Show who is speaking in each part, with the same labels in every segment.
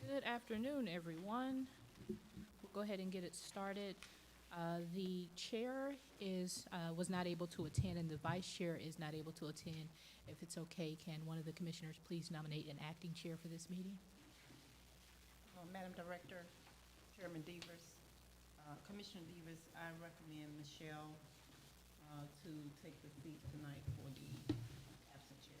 Speaker 1: Good afternoon, everyone. We'll go ahead and get it started. The chair was not able to attend, and the vice chair is not able to attend. If it's okay, can one of the commissioners please nominate an acting chair for this meeting?
Speaker 2: Madam Director, Chairman Devers, Commissioner Devers, I recommend Michelle to take the seat tonight for the absent chair.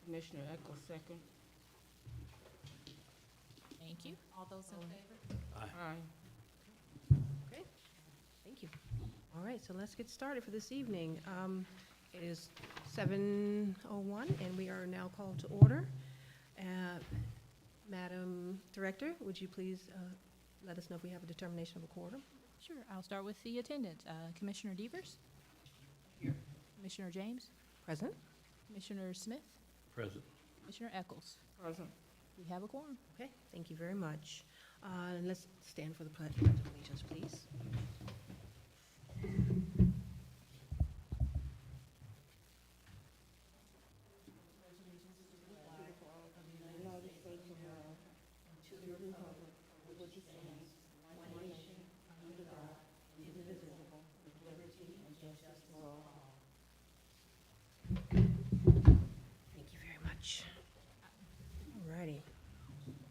Speaker 3: Commissioner Eccles, second.
Speaker 1: Thank you.
Speaker 4: All those in favor?
Speaker 3: Aye.
Speaker 5: Okay, thank you. All right, so let's get started for this evening. It is 7:01, and we are now called to order. Madam Director, would you please let us know if we have a determination of a quorum?
Speaker 1: Sure, I'll start with the attendance. Commissioner Devers?
Speaker 2: Here.
Speaker 1: Commissioner James?
Speaker 5: Present?
Speaker 1: Commissioner Smith?
Speaker 6: Present.
Speaker 1: Commissioner Eccles?
Speaker 3: Present.
Speaker 1: We have a quorum.
Speaker 5: Okay, thank you very much. And let's stand for the pledge of allegiance, please. Thank you very much. All righty.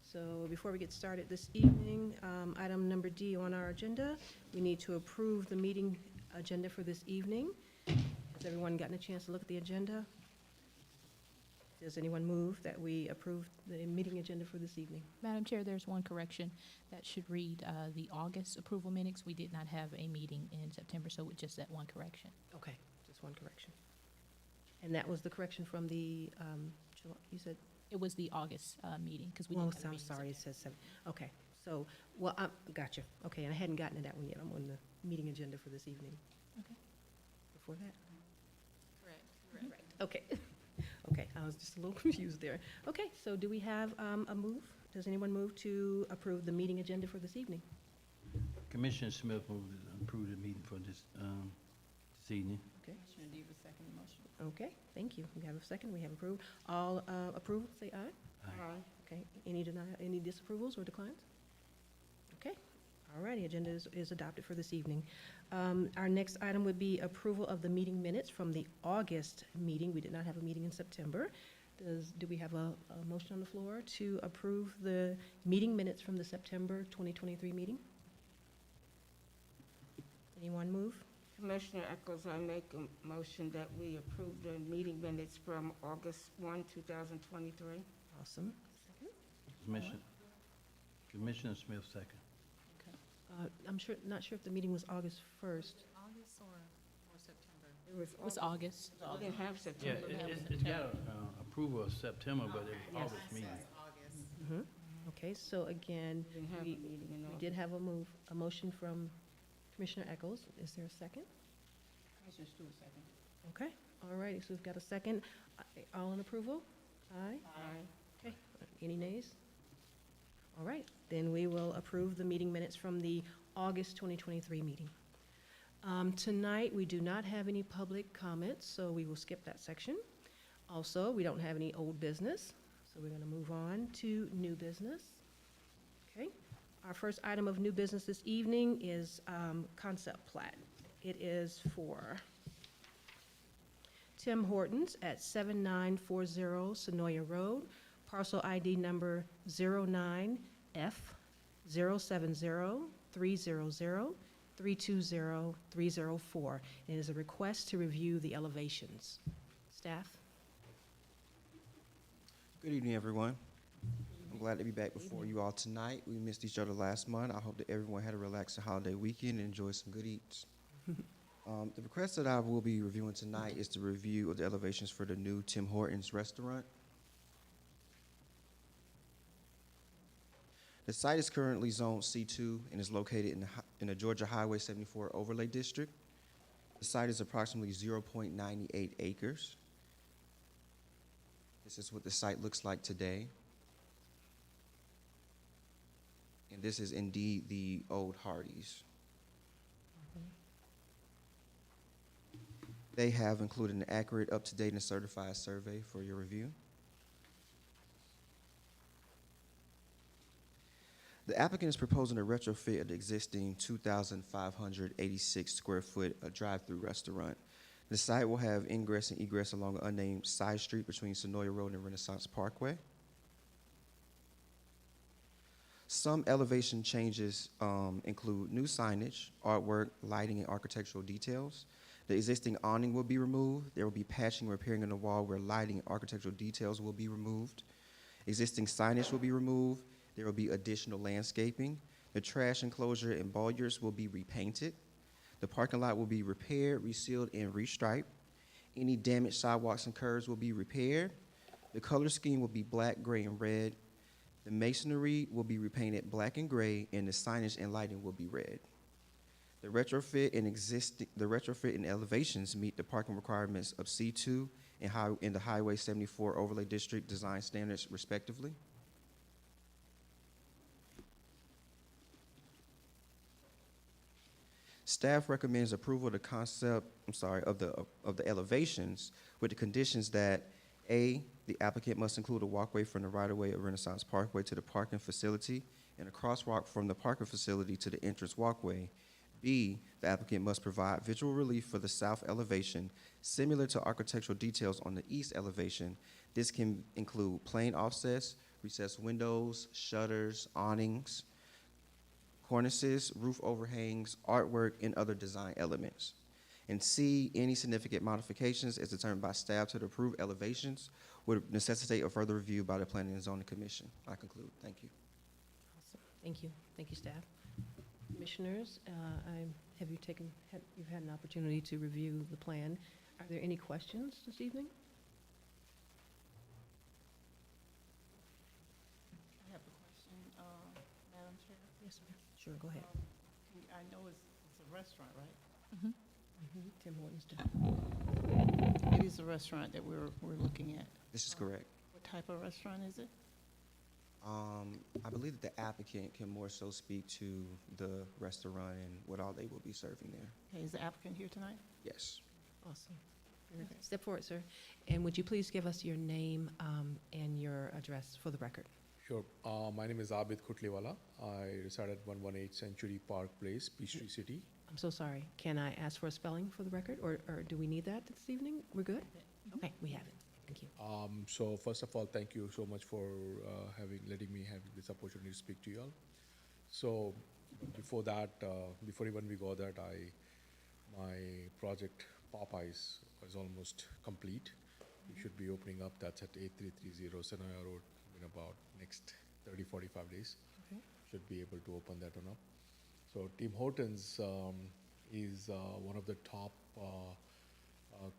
Speaker 5: So before we get started this evening, item number D on our agenda, we need to approve the meeting agenda for this evening. Has everyone gotten a chance to look at the agenda? Does anyone move that we approve the meeting agenda for this evening?
Speaker 1: Madam Chair, there's one correction. That should read the August approval minutes. We did not have a meeting in September, so with just that one correction.
Speaker 5: Okay, just one correction. And that was the correction from the, you said?
Speaker 1: It was the August meeting, because we
Speaker 5: Oh,
Speaker 1: didn't have a
Speaker 5: I'm
Speaker 1: meeting.
Speaker 5: sorry, it says 7. Okay, so, well, gotcha. Okay, and I hadn't gotten to that one yet. I'm on the meeting agenda for this evening.
Speaker 1: Okay.
Speaker 5: Before that?
Speaker 4: Correct.
Speaker 5: Right, okay. Okay, I was just a little confused there. Okay, so do we have a move? Does anyone move to approve the meeting agenda for this evening?
Speaker 6: Commissioner Smith moved to approve the meeting for this evening.
Speaker 5: Okay,
Speaker 2: Commissioner Devers, second the motion.
Speaker 5: okay, thank you. We have a second, we have approved. All approve, say aye.
Speaker 3: Aye.
Speaker 5: Okay, any disapprovals or declines? Okay, all righty, agenda is adopted for this evening. Our next item would be approval of the meeting minutes from the August meeting. We did not have a meeting in September. Do we have a motion on the floor to approve the meeting minutes from the September 2023 meeting? Anyone move?
Speaker 3: Commissioner Eccles, I make a motion that we approve the meeting minutes from August 1, 2023.
Speaker 5: Awesome.
Speaker 6: Commissioner Smith, second.
Speaker 5: Not sure if the meeting was August 1st.
Speaker 4: August or September?
Speaker 3: It was
Speaker 1: It was August.
Speaker 3: We didn't have
Speaker 6: Yeah,
Speaker 3: September.
Speaker 6: it's got approval of September, but it was August meeting.
Speaker 4: August.
Speaker 5: Mhm. Okay, so again,
Speaker 3: We didn't have a
Speaker 5: we-
Speaker 3: meeting in
Speaker 5: we
Speaker 3: August.
Speaker 5: did have a motion from Commissioner Eccles. Is there a second?
Speaker 2: Commissioner Stewart, second.
Speaker 5: Okay, all righty, so we've got a second. All in approval? Aye.
Speaker 3: Aye.
Speaker 5: Okay, any nays? All right, then we will approve the meeting minutes from the August 2023 meeting. Tonight, we do not have any public comments, so we will skip that section. Also, we don't have any old business, so we're going to move on to new business. Okay, our first item of new business this evening is concept plat. It is for Tim Hortons at 7940 Sonoya Road, parcel ID number 09F070300320304. It is a request to review the elevations. Staff?
Speaker 7: Good evening, everyone. I'm glad to be back before you all tonight. We missed each other last month. I hope that everyone had a relaxing holiday weekend and enjoyed some good eats. The request that I will be reviewing tonight is the review of the elevations for the new Tim Hortons restaurant. The site is currently zoned C2 and is located in the Georgia Highway 74 Overlay District. The site is approximately 0.98 acres. This is what the site looks like today. And this is indeed the old Hardee's. They have included an accurate, up-to-date, and certified survey for your review. The applicant is proposing to retrofit an existing 2,586 square foot drive-through restaurant. The site will have ingress and egress along an unnamed side street between Sonoya Road and Renaissance Parkway. Some elevation changes include new signage, artwork, lighting, and architectural details. The existing awning will be removed. There will be patching and repairing in the wall where lighting and architectural details will be removed. Existing signage will be removed. There will be additional landscaping. The trash enclosure and bollards will be repainted. The parking lot will be repaired, resealed, and restriped. Any damaged sidewalks and curbs will be repaired. The color scheme will be black, gray, and red. The masonry will be repainted black and gray, and the signage and lighting will be red. The retrofit and elevations meet the parking requirements of C2 and the Highway 74 Overlay District design standards, respectively. Staff recommends approval of the of the elevations with the conditions that A, the applicant must include a walkway from the right-of-way of Renaissance Parkway to the parking facility and a crosswalk from the parking facility to the entrance walkway. B, the applicant must provide visual relief for the south elevation similar to architectural details on the east elevation. This can include plain offsets, recessed windows, shutters, awnings, cornices, roof overhangs, artwork, and other design elements. And C, any significant modifications as determined by staff to the approved elevations would necessitate a further review by the Planning and Zoning Commission. I conclude. Thank you.
Speaker 5: Awesome. Thank you. Thank you, staff. Commissioners, you've had an opportunity to review the plan. Are there any questions this evening?
Speaker 2: I have a question, Madam Chair.
Speaker 5: Yes, ma'am. Sure, go ahead.
Speaker 2: I know it's a restaurant, right?
Speaker 5: Tim Hortons.
Speaker 2: It is a restaurant that we're looking at.
Speaker 7: This is correct.
Speaker 2: What type of restaurant is it?
Speaker 7: I believe that the applicant can more so speak to the restaurant and what all they will be serving there.
Speaker 2: Okay, is the applicant here tonight?
Speaker 7: Yes.
Speaker 5: Awesome. Very good. Step forward, sir. And would you please give us your name and your address for the record?
Speaker 8: Sure. My name is Abid Kutliwala. I reside at 118 Century Park Place, Peachtree City.
Speaker 5: I'm so sorry. Can I ask for a spelling for the record, or do we need that this evening? We're good? Okay, we have it. Thank you.
Speaker 8: So first of all, thank you so much for letting me have this opportunity to speak to you all. So before that, before even we go that, my project Popeyes is almost complete. We should be opening up. That's at 8330 Sonoya Road in about next 30-45 days.
Speaker 5: Okay.
Speaker 8: Should be able to open that one up. So Tim Hortons is one of the top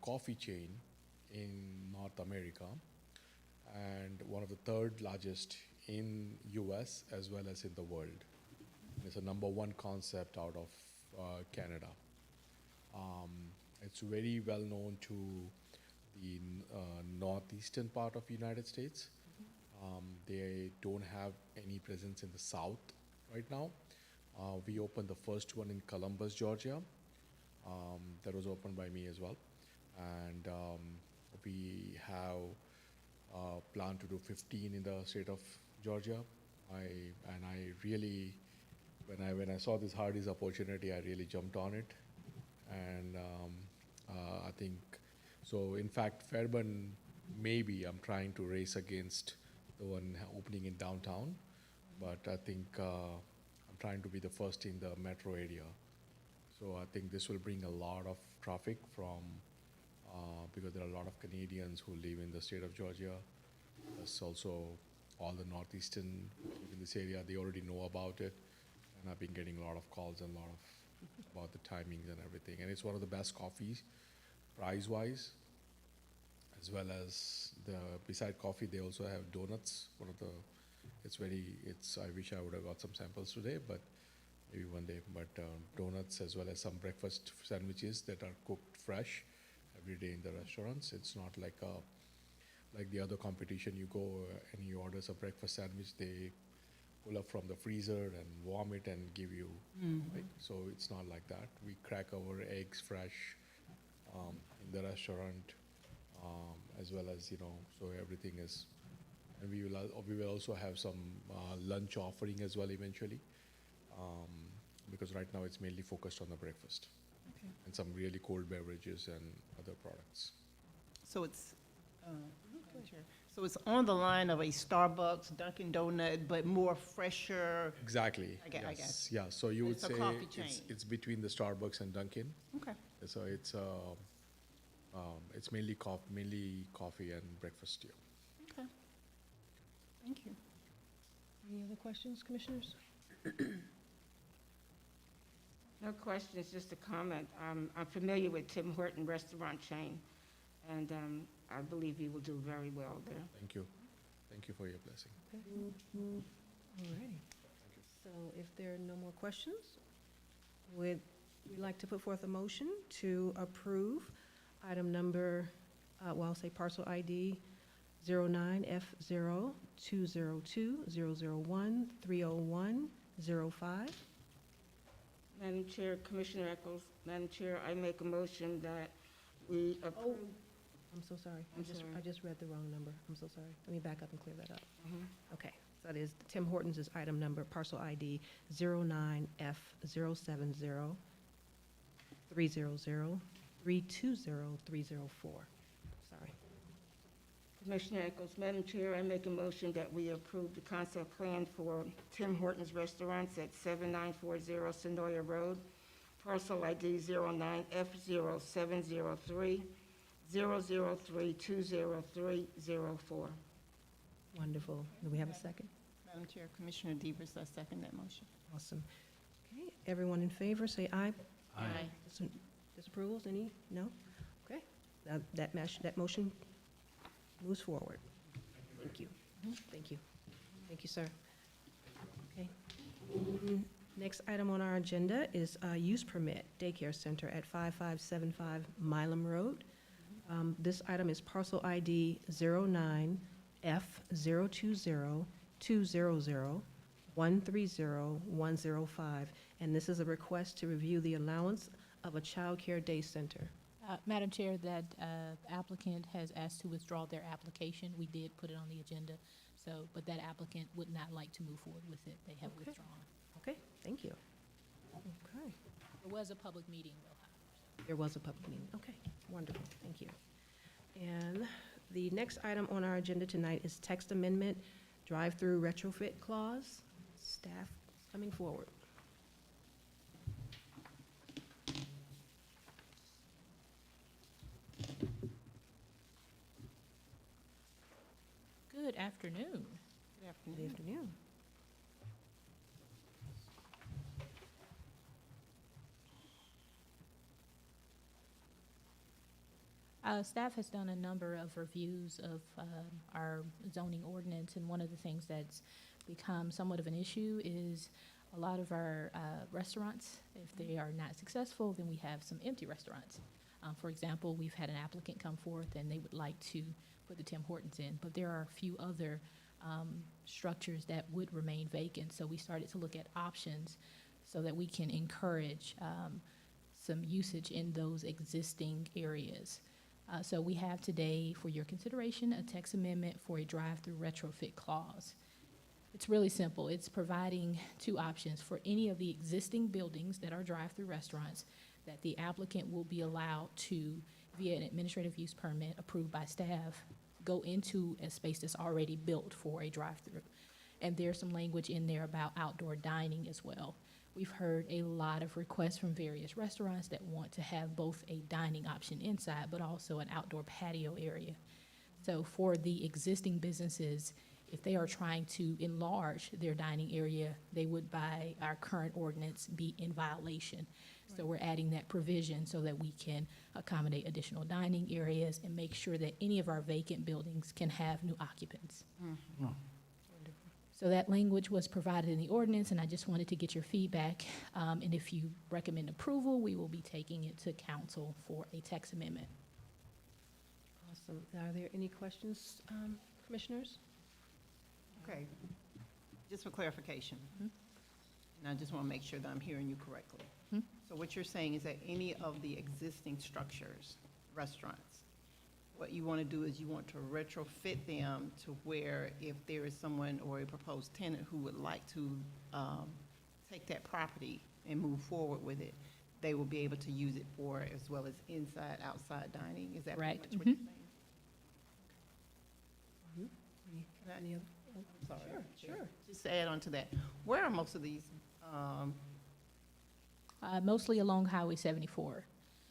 Speaker 8: coffee chain in North America and one of the third largest in US as well as in the world. It's a #1 concept out of Canada. It's very well known to the northeastern part of United States. They don't have any presence in the south right now. We opened the first one in Columbus, Georgia. That was opened by me as well. And we have planned to do 15 in the state of Georgia. I really, when I saw this Hardee's opportunity, I really jumped on it. And I think, so in fact, Fairburn, maybe I'm trying to race against the one opening in downtown, but I think I'm trying to be the first in the metro area. So I think this will bring a lot of traffic from, because there are a lot of Canadians who live in the state of Georgia. There's also all the northeastern in this area, they already know about it. And I've been getting a lot of calls and a lot of about the timings and everything. And it's one of the best coffees, price-wise, as well as beside coffee, they also have donuts, one of the I wish I would have got some samples today, but maybe one day. But donuts as well as some breakfast sandwiches that are cooked fresh every day in the restaurants. It's not like the other competition. You go and you order a breakfast sandwich, they pull up from the freezer and warm it and give you. Right? So it's not like that. We crack our eggs fresh in the restaurant, as well as, so everything is. And we will also have some lunch offering as well eventually, because right now it's mainly focused on the breakfast.
Speaker 5: Okay.
Speaker 8: And some really cold beverages and other products.
Speaker 2: So it's, Madam Chair, so it's on the line of a Starbucks, Dunkin' Donut, but more fresher.
Speaker 8: Exactly.
Speaker 2: I get
Speaker 8: yes. Yeah. So you would
Speaker 2: It's a
Speaker 8: say
Speaker 2: coffee chain.
Speaker 8: it's between the Starbucks and Dunkin'.
Speaker 2: Okay.
Speaker 8: So it's mainly coffee and breakfast. Yeah.
Speaker 2: Okay. Thank you.
Speaker 5: Any other questions, commissioners?
Speaker 3: No questions, just a comment. I'm familiar with Tim Horton restaurant chain, and I believe he will do very well there.
Speaker 8: Thank you. Thank you for your blessing.
Speaker 5: All righty. So if there are no more questions, would we like to put forth a motion to approve item number, I'll say parcel ID 09F020200130105.
Speaker 3: Madam Chair, Commissioner Echols, Madam Chair, I make a motion that we approve.
Speaker 5: I'm so sorry.
Speaker 3: I'm sorry.
Speaker 5: I just read the wrong number. I'm so sorry. Let me back up and clear that up.
Speaker 3: Mhm.
Speaker 5: Okay, so that is Tim Hortons is item number, parcel ID 09F070300320304. Sorry.
Speaker 3: Commissioner Echols, Madam Chair, I make a motion that we approve the concept plan for Tim Hortons Restaurants at 7940 Senoia Road, parcel ID 09F070300320304.
Speaker 5: Wonderful. Do we have a second?
Speaker 2: Madam Chair, Commissioner Devers, I second that motion.
Speaker 5: Awesome. Okay, everyone in favor, say aye.
Speaker 6: Aye.
Speaker 5: Disapprovals, any? No? Okay, that motion moves forward. Thank you. Thank you. Thank you, sir. Okay. Next item on our agenda is a use permit, daycare center at 5575 Milam Road. This item is parcel ID 09F020200130105, and this is a request to review the allowance of a child care day center.
Speaker 1: Madam Chair, that applicant has asked to withdraw their application. We did put it on the agenda, but that applicant would not like to move forward with it. They have
Speaker 5: Okay.
Speaker 1: withdrawn.
Speaker 5: Okay, thank you. Okay,
Speaker 1: There was a public meeting, though, however.
Speaker 5: there was a public meeting. Okay, wonderful, thank you. And the next item on our agenda tonight is text amendment, drive-through retrofit clause. Staff is coming forward.
Speaker 1: Good afternoon.
Speaker 2: Good
Speaker 5: Good
Speaker 2: afternoon.
Speaker 5: afternoon.
Speaker 1: Staff has done a number of reviews of our zoning ordinance, and one of the things that's become somewhat of an issue is a lot of our restaurants, if they are not successful, then we have some empty restaurants. For example, we've had an applicant come forth and they would like to put the Tim Hortons in, but there are a few other structures that would remain vacant. So we started to look at options so that we can encourage some usage in those existing areas. So we have today for your consideration a text amendment for a drive-through retrofit clause. It's really simple. It's providing two options for any of the existing buildings that are drive-through restaurants that the applicant will be allowed to, via an administrative use permit approved by staff, go into a space that's already built for a drive-through. And there's some language in there about outdoor dining as well. We've heard a lot of requests from various restaurants that want to have both a dining option inside, but also an outdoor patio area. So for the existing businesses, if they are trying to enlarge their dining area, they would, by our current ordinance, be in violation. So we're adding that provision so that we can accommodate additional dining areas and make sure that any of our vacant buildings can have new occupants. So So that language was provided in the ordinance, and I just wanted to get your feedback. And if you recommend approval, we will be taking it to council for a text amendment.
Speaker 5: Awesome. Are there any questions, commissioners?
Speaker 2: Okay, just for clarification,
Speaker 1: Mhm.
Speaker 2: and I just want to make sure that I'm hearing you correctly.
Speaker 1: Mhm.
Speaker 2: So what you're saying is that any of the existing structures, restaurants, what you want to do is you want to retrofit them to where if there is someone or a proposed tenant who would like to take that property and move forward with it, they will be able to use it for as well as inside, outside dining? Is that pretty
Speaker 1: Correct.
Speaker 2: much what you're saying? Can I-
Speaker 5: Any other?
Speaker 2: I'm sorry.
Speaker 5: Sure.
Speaker 2: Just to add on to that, where are most of these?
Speaker 1: Mostly along Highway 74.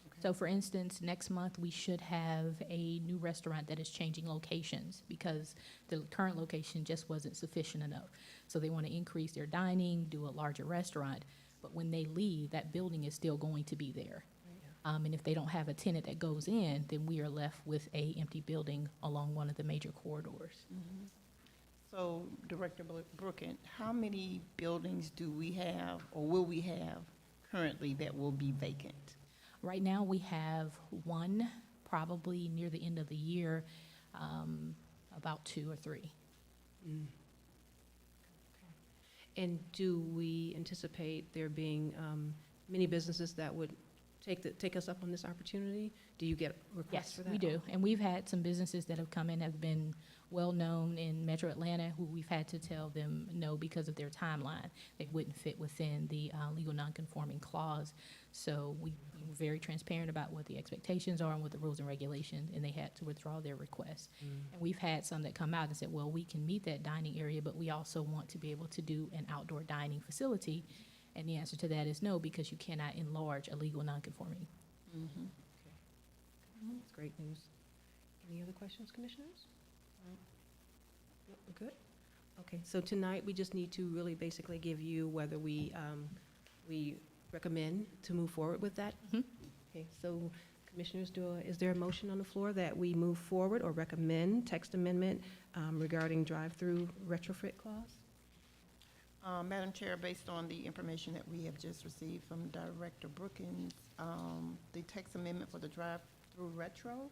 Speaker 2: Okay.
Speaker 1: So for instance, next month, we should have a new restaurant that is changing locations because the current location just wasn't sufficient enough. So they want to increase their dining, do a larger restaurant, but when they leave, that building is still going to be there. And if they don't have a tenant that goes in, then we are left with a empty building along one of the major corridors.
Speaker 2: Mhm. So, Director Brooken, how many buildings do we have, or will we have currently that will be vacant?
Speaker 1: Right now, we have one, probably near the end of the year, about 2 or 3.
Speaker 5: Mm. And do we anticipate there being many businesses that would take us up on this opportunity? Do you get requests
Speaker 1: Yes,
Speaker 5: for that?
Speaker 1: we do. And we've had some businesses that have come in, have been well-known in Metro Atlanta, who we've had to tell them no because of their timeline. They wouldn't fit within the legal nonconforming clause. So we were very transparent about what the expectations are and what the rules and regulations, and they had to withdraw their request. And we've had some that come out and said, well, we can meet that dining area, but we also want to be able to do an outdoor dining facility. And the answer to that is no, because you cannot enlarge a legal nonconforming.
Speaker 2: Mhm.
Speaker 5: That's great news. Any other questions, commissioners? Nope, we're good? Okay, so tonight, we just need to really basically give you whether we recommend to move forward with that.
Speaker 1: Mhm.
Speaker 5: Okay, so commissioners, is there a motion on the floor that we move forward or recommend text amendment regarding drive-through retrofit clause?
Speaker 2: Madam Chair, based on the information that we have just received from Director Brookins, the text amendment for the drive-through retrofit,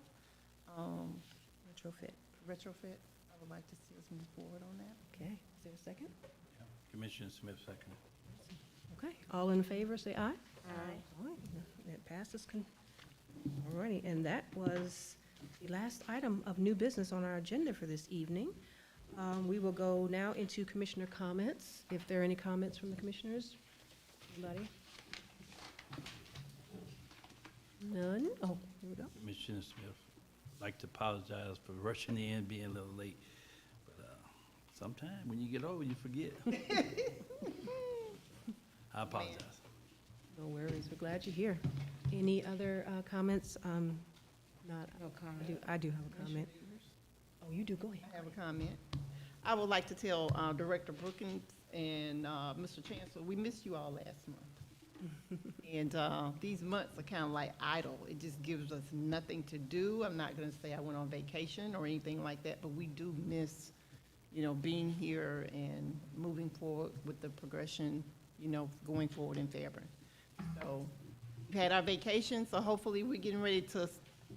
Speaker 2: I would like to see us move forward on that.
Speaker 5: Okay, is there a second?
Speaker 6: Commissioner Smith, second.
Speaker 5: Okay, all in favor, say aye.
Speaker 3: Aye.
Speaker 5: All right, that passes. All righty, and that was the last item of new business on our agenda for this evening. We will go now into commissioner comments. If there are any comments from the commissioners? Anybody? None? Oh, here we go.
Speaker 6: Commissioner Smith, I'd like to apologize for rushing in, being a little late. But sometime when you get old, you forget. I apologize.
Speaker 5: No worries, we're glad you're here. Any other comments? Not,
Speaker 3: No comment.
Speaker 5: I do have a comment. Oh, you do, go ahead.
Speaker 2: I have a comment. I would like to tell Director Brookins and Mr. Chancellor, we missed you all last month. And these months are kind of like idle. It just gives us nothing to do. I'm not going to say I went on vacation or anything like that, but we do miss, being here and moving forward with the progression, going forward in Fairburn. So we've had our vacation, so hopefully we're getting ready to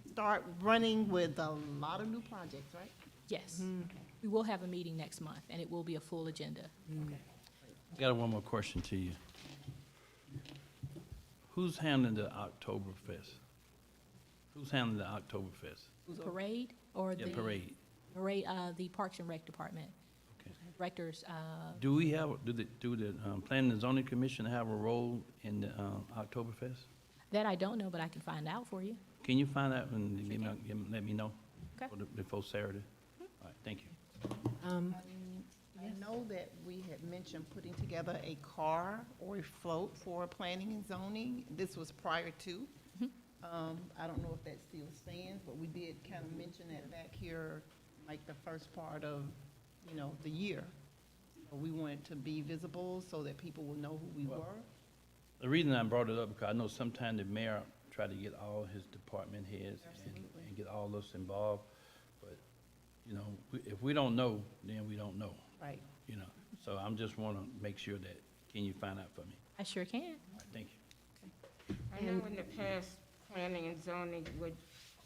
Speaker 2: start running with a lot of new projects, right?
Speaker 1: Yes. We will have a meeting next month, and it will be a full agenda.
Speaker 6: I got one more question to you. Who's handling the Oktoberfest? Who's handling the Oktoberfest?
Speaker 1: Parade or
Speaker 6: Yeah,
Speaker 1: the?
Speaker 6: parade.
Speaker 1: Parade, the Parks and Rec Department.
Speaker 6: Okay.
Speaker 1: Directors,
Speaker 6: Do we have, do the Planning and Zoning Commission have a role in the Oktoberfest?
Speaker 1: that I don't know, but I can find out for you.
Speaker 6: Can you find out and let me know?
Speaker 1: Okay.
Speaker 6: Before Saturday? All right, thank you.
Speaker 2: I know that we had mentioned putting together a car or a float for planning and zoning. This was prior to. I don't know if that still stands, but we did kind of mention that back here, like the first part of, the year. We wanted to be visible so that people will know who we were.
Speaker 6: The reason I brought it up, because I know sometimes the mayor try to get all his department heads and get all of us involved. But, if we don't know, then we don't know.
Speaker 2: Right.
Speaker 6: you know. So I'm just want to make sure that, can you find out for me?
Speaker 1: I sure can.
Speaker 6: All right, thank you.
Speaker 3: I know in the past, planning and zoning would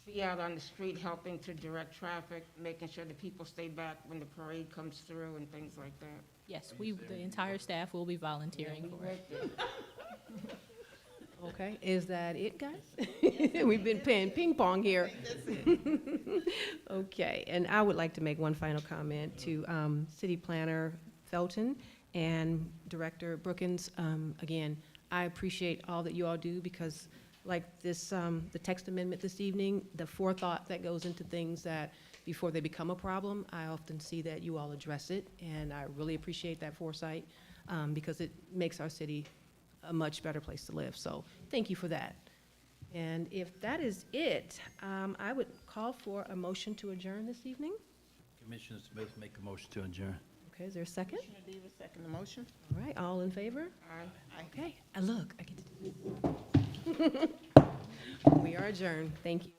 Speaker 3: be out on the street helping to direct traffic, making sure that people stay back when the parade comes through and things like that.
Speaker 1: Yes, the entire staff will be volunteering
Speaker 3: We
Speaker 1: for it.
Speaker 3: worked it.
Speaker 5: Okay, is that it, guys? We've been playing ping pong here. Okay, and I would like to make one final comment to City Planner Felton and Director Brookins. Again, I appreciate all that you all do, because like this, the text amendment this evening, the forethought that goes into things that before they become a problem, I often see that you all address it, and I really appreciate that foresight, because it makes our city a much better place to live. So thank you for that. And if that is it, I would call for a motion to adjourn this evening.
Speaker 6: Commissioner Smith, make a motion to adjourn.
Speaker 5: Okay, is there a second?
Speaker 2: Commissioner Davis, second the motion.
Speaker 5: All right, all in favor?
Speaker 2: Aye.
Speaker 5: Okay, look, I get to do this. We are adjourned. Thank you.